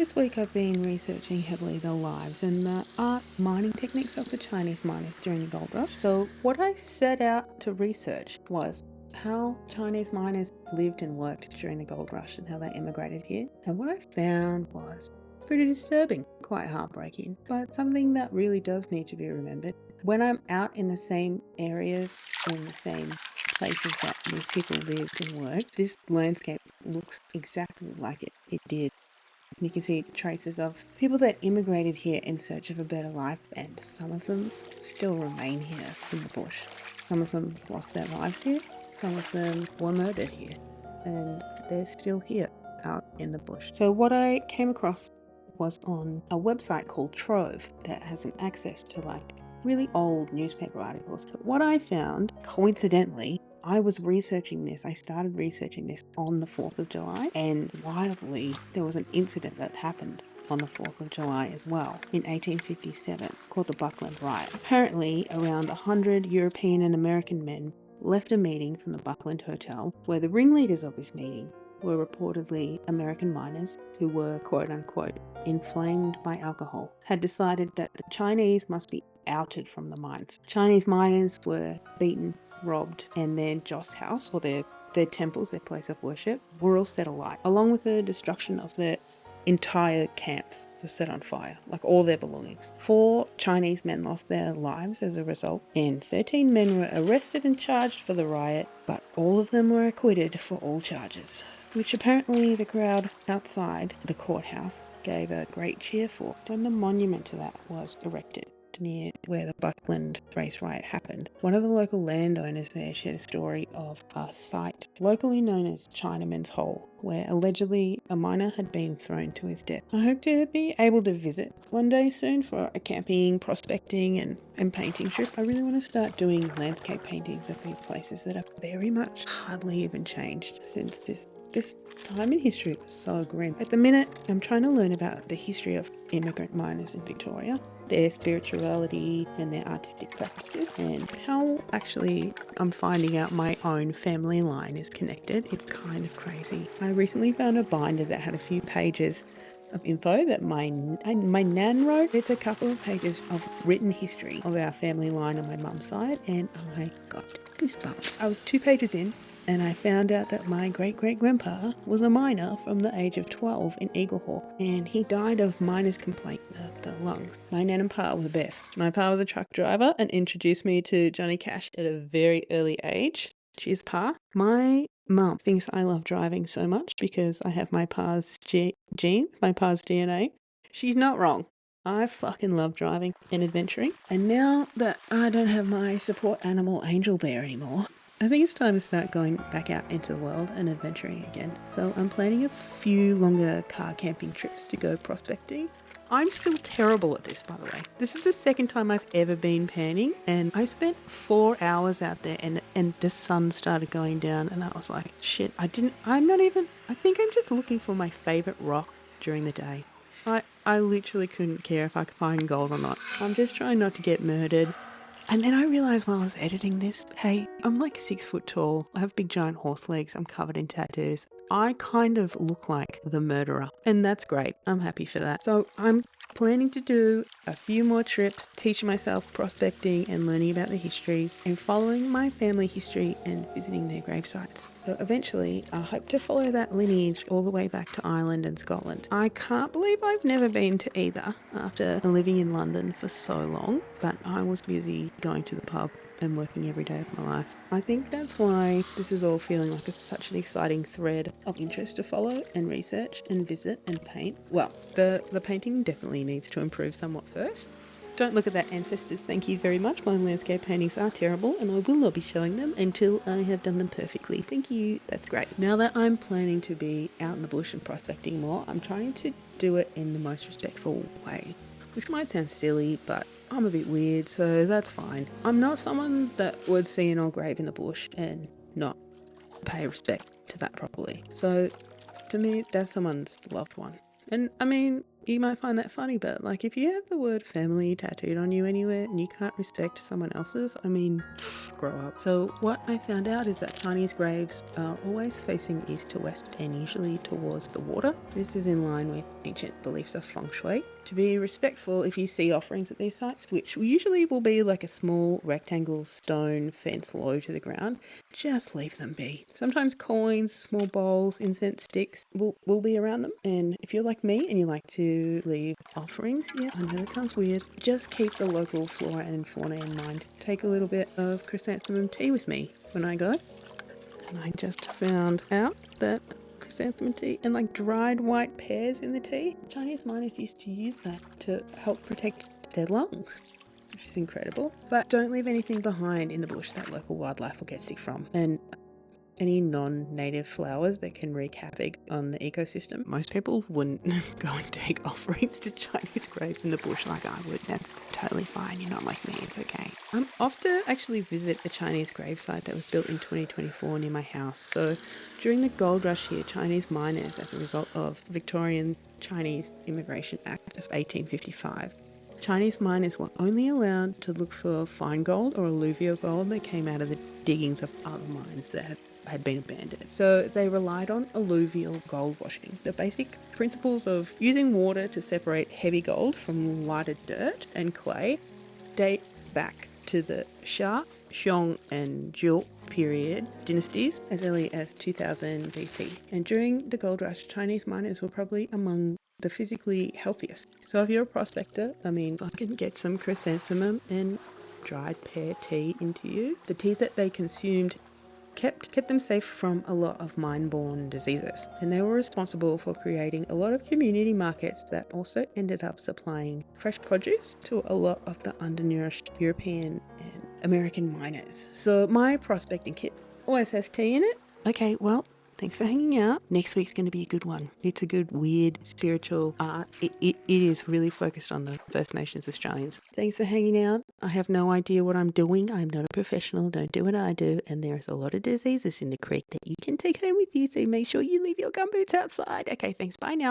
This week I've been researching heavily the lives and the art mining techniques of the Chinese miners during the gold rush. So what I set out to research was how Chinese miners lived and worked during the gold rush and how they immigrated here. And what I found was pretty disturbing, quite heartbreaking, but something that really does need to be remembered. When I'm out in the same areas, in the same places that these people lived and worked, this landscape looks exactly like it did. You can see traces of people that immigrated here in search of a better life, and some of them still remain here in the bush. Some of them lost their lives here, some of them were murdered here, and they're still here out in the bush. So what I came across was on a website called Trove that has an access to like really old newspaper articles. But what I found, coincidentally, I started researching this on the 4th of July, and wildly, there was an incident that happened on the 4th of July as well, in 1857, called the Buckland Riot. Apparently, around 100 European and American men left a meeting from the Buckland Hotel, where the ringleaders of this meeting were reportedly American miners who were, quote-unquote, inflamed by alcohol, had decided that the Chinese must be outed from the mines. Chinese miners were beaten, robbed, and their joss house, or their temples, their place of worship, were all set alight, along with the destruction of their entire camps to set on fire, like all their belongings. 4 Chinese men lost their lives as a result, and 13 men were arrested and charged for the riot, but all of them were acquitted for all charges, which apparently the crowd outside the courthouse gave a great cheer for when the monument to that was erected near where the Buckland race riot happened. One of the local landowners there shared a story of a site locally known as Chinaman's Hole, where allegedly a miner had been thrown to his death. I hope to be able to visit one day soon for a camping, prospecting and painting trip. I really want to start doing landscape paintings of these places that are very much hardly even changed since this time in history was so grim. At the minute, I'm trying to learn about the history of immigrant miners in Victoria, their spirituality and their artistic practices, and how actually I'm finding out my own family line is connected. It's kind of crazy. I recently found a binder that had a few pages of info that my nan wrote. It's a couple of pages of written history of our family line on my mum's side, and I got goosebumps. I was 2 pages in, and I found out that my great-great-grandpa was a miner from the age of 12 in Eaglehawk, and he died of miner's complaint of the lungs. My nan and pa were the best. My pa was a truck driver and introduced me to Johnny Cash at a very early age. Cheers, pa. My mum thinks I love driving so much because I have my pa's genes, my pa's DNA. She's not wrong. I fucking love driving and adventuring. And now that I don't have my support animal Angel Bear anymore, I think it's time to start going back out into the world and adventuring again. So I'm planning a few longer car camping trips to go prospecting. I'm still terrible at this, by the way. This is the second time I've ever been panning, and I spent 4 hours out there and the sun started going down, and I was like, shit, I think I'm just looking for my favorite rock during the day. I literally couldn't care if I could find gold or not. I'm just trying not to get murdered. And then I realised while I was editing this, hey, I'm like 6 foot tall. I have big giant horse legs. I'm covered in tattoos. I kind of look like the murderer. And that's great. I'm happy for that. So I'm planning to do a few more trips, teaching myself prospecting and learning about the history, and following my family history and visiting their grave sites. So eventually, I hope to follow that lineage all the way back to Ireland and Scotland. I can't believe I've never been to either after living in London for so long, but I was busy going to the pub and working every day of my life. I think that's why this is all feeling like it's such an exciting thread of interest to follow and research and visit and paint. Well, the painting definitely needs to improve somewhat first. Don't look at that, ancestors. Thank you very much. My landscape paintings are terrible and I will not be showing them until I have done them perfectly. Thank you. That's great. Now that I'm planning to be out in the bush and prospecting more, I'm trying to do it in the most respectful way, which might sound silly, but I'm a bit weird, so that's fine. I'm not someone that would see an old grave in the bush and not pay respect to that properly. So to me, that's someone's loved one. And I mean, You might find that funny, but like if you have the word family tattooed on you anywhere and you can't respect someone else's, I mean, grow up. So what I found out is that Chinese graves are always facing east to west and usually towards the water. This is in line with ancient beliefs of feng shui. To be respectful, if you see offerings at these sites, which usually will be like a small rectangle stone fence low to the ground, just leave them be. Sometimes coins, small bowls, incense sticks will be around them. And if you're like me and you like to leave offerings, yeah, I know that sounds weird, just keep the local flora and fauna in mind. Take a little bit of chrysanthemum tea with me when I go. And I just found out that chrysanthemum tea and like dried white pears in the tea, Chinese miners used to use that to help protect their lungs, which is incredible. But don't leave anything behind in the bush that local wildlife will get sick from. And any non-native flowers that can wreak havoc on the ecosystem. Most people wouldn't go and take offerings to Chinese graves in the bush like I would. That's totally fine. You're not like me. It's okay. I'm off to actually visit a Chinese gravesite that was built in 2024 near my house. So during the gold rush here, Chinese miners, as a result of Victorian Chinese Immigration Act of 1855, Chinese miners were only allowed to look for fine gold or alluvial gold that came out of the diggings of other mines that had been abandoned. So they relied on alluvial gold washing. The basic principles of using water to separate heavy gold from lighter dirt and clay date back to the Xia, Xiong and Zhou period dynasties as early as 2000 BC. And during the gold rush, Chinese miners were probably among the physically healthiest. So if you're a prospector, I mean, I can get some chrysanthemum and dried pear tea into you. The teas that they consumed kept them safe from a lot of mine-borne diseases, and they were responsible for creating a lot of community markets that also ended up supplying fresh produce to a lot of the undernourished European and American miners. So my prospecting kit always has tea in it. Okay, well, thanks for hanging out. Next week's going to be a good one. It's a good, weird, spiritual art. It is really focused on the First Nations Australians. Thanks for hanging out. I have no idea what I'm doing. I'm not a professional. Don't do what I do. And there's a lot of diseases in the creek that you can take home with you. So make sure you leave your gumboots outside. Okay, thanks. Bye now.